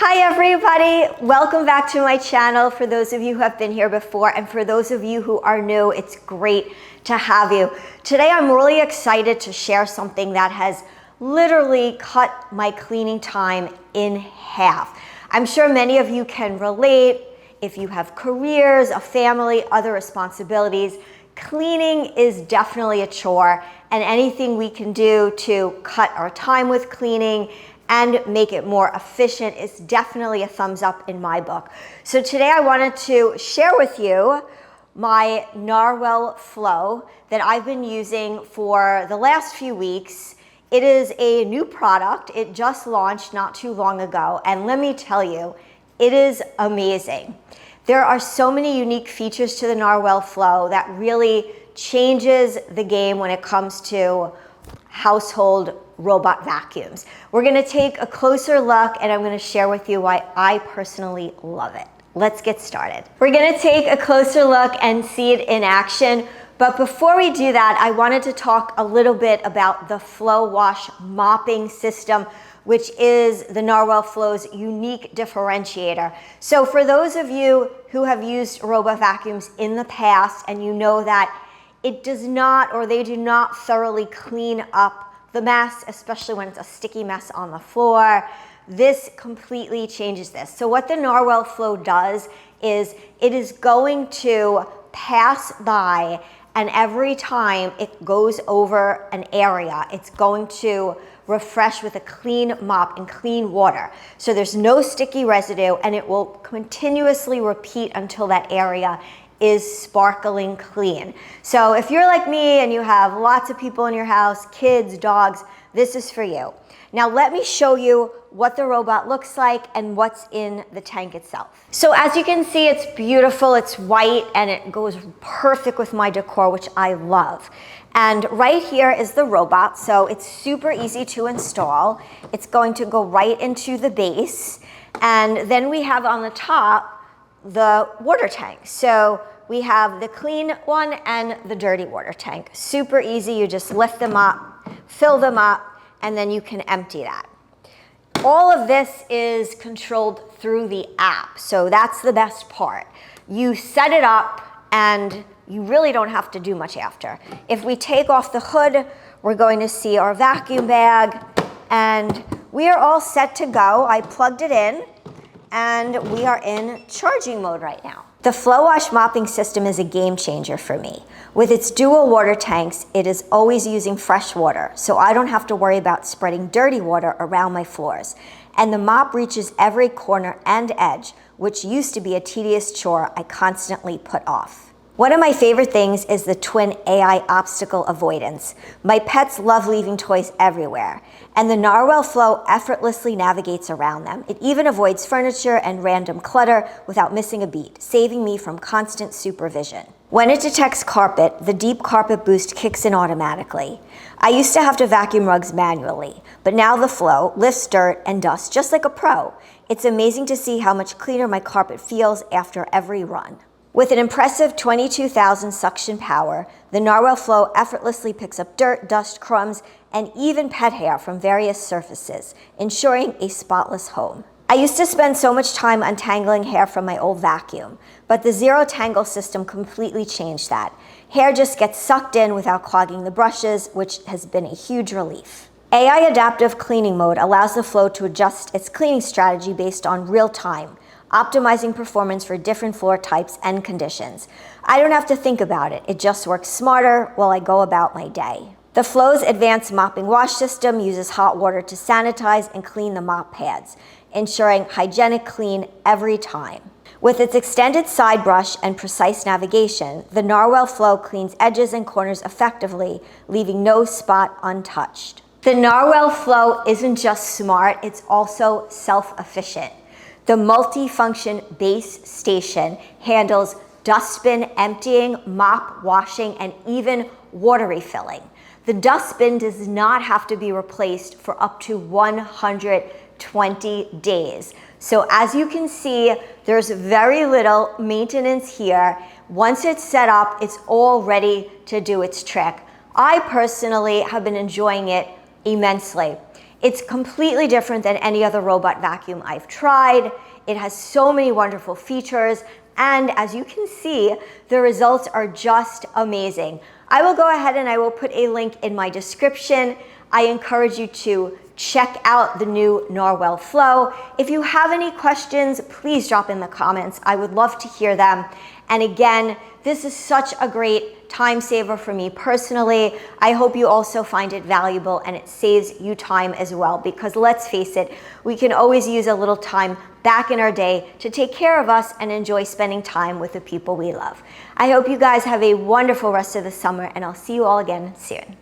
Hi everybody, welcome back to my channel. For those of you who have been here before and for those of you who are new, it's great to have you. Today I'm really excited to share something that has literally cut my cleaning time in half. I'm sure many of you can relate. If you have careers, a family, other responsibilities, cleaning is definitely a chore, and anything we can do to cut our time with cleaning and make it more efficient is definitely a thumbs up in my book. So today I wanted to share with you my Narwal Flow that I've been using for the last few weeks. It is a new product. It just launched not too long ago, and let me tell you, it is amazing. There are so many unique features to the Narwal Flow that really changes the game when it comes to household robot vacuums. We're gonna take a closer look and I'm gonna share with you why I personally love it. Let's get started. We're gonna take a closer look and see it in action. But before we do that, I wanted to talk a little bit about the Flow Wash mopping system, which is the Narwal Flow's unique differentiator. So for those of you who have used robot vacuums in the past and you know that it does not, or they do not thoroughly clean up the mess, especially when it's a sticky mess on the floor, this completely changes this. So what the Narwal Flow does is it is going to pass by, and every time it goes over an area, it's going to refresh with a clean mop and clean water. So there's no sticky residue, and it will continuously repeat until that area is sparkling clean. So if you're like me and you have lots of people in your house, kids, dogs, this is for you. Now let me show you what the robot looks like and what's in the tank itself. So as you can see, it's beautiful, it's white, and it goes perfect with my decor, which I love. And right here is the robot, so it's super easy to install. It's going to go right into the base, and then we have on the top the water tank. So we have the clean one and the dirty water tank. Super easy, you just lift them up, fill them up, and then you can empty that. All of this is controlled through the app, so that's the best part. You set it up and you really don't have to do much after. If we take off the hood, we're going to see our vacuum bag, and we are all set to go. I plugged it in, and we are in charging mode right now. The Flow Wash mopping system is a game changer for me. With its dual water tanks, it is always using fresh water, so I don't have to worry about spreading dirty water around my floors. And the mop reaches every corner and edge, which used to be a tedious chore I constantly put off. One of my favorite things is the twin AI obstacle avoidance. My pets love leaving toys everywhere, and the Narwal Flow effortlessly navigates around them. It even avoids furniture and random clutter without missing a beat, saving me from constant supervision. When it detects carpet, the Deep Carpet Boost kicks in automatically. I used to have to vacuum rugs manually, but now the Flow lifts dirt and dust just like a pro. It's amazing to see how much cleaner my carpet feels after every run. With an impressive 22,000 suction power, the Narwal Flow effortlessly picks up dirt, dust, crumbs, and even pet hair from various surfaces, ensuring a spotless home. I used to spend so much time untangling hair from my old vacuum, but the Zero Tangle system completely changed that. Hair just gets sucked in without clogging the brushes, which has been a huge relief. AI Adaptive Cleaning Mode allows the Flow to adjust its cleaning strategy based on real time, optimizing performance for different floor types and conditions. I don't have to think about it. It just works smarter while I go about my day. The Flow's advanced mopping wash system uses hot water to sanitize and clean the mop pads, ensuring hygienic clean every time. With its extended side brush and precise navigation, the Narwal Flow cleans edges and corners effectively, leaving no spot untouched. The Narwal Flow isn't just smart, it's also self-efficient. The multi-function base station handles dustbin emptying, mop washing, and even water refilling. The dustbin does not have to be replaced for up to 120 days. So as you can see, there's very little maintenance here. Once it's set up, it's all ready to do its trick. I personally have been enjoying it immensely. It's completely different than any other robot vacuum I've tried. It has so many wonderful features, and as you can see, the results are just amazing. I will go ahead and I will put a link in my description. I encourage you to check out the new Narwal Flow. If you have any questions, please drop in the comments. I would love to hear them. And again, this is such a great time saver for me personally. I hope you also find it valuable and it saves you time as well, because let's face it, we can always use a little time back in our day to take care of us and enjoy spending time with the people we love. I hope you guys have a wonderful rest of the summer, and I'll see you all again soon.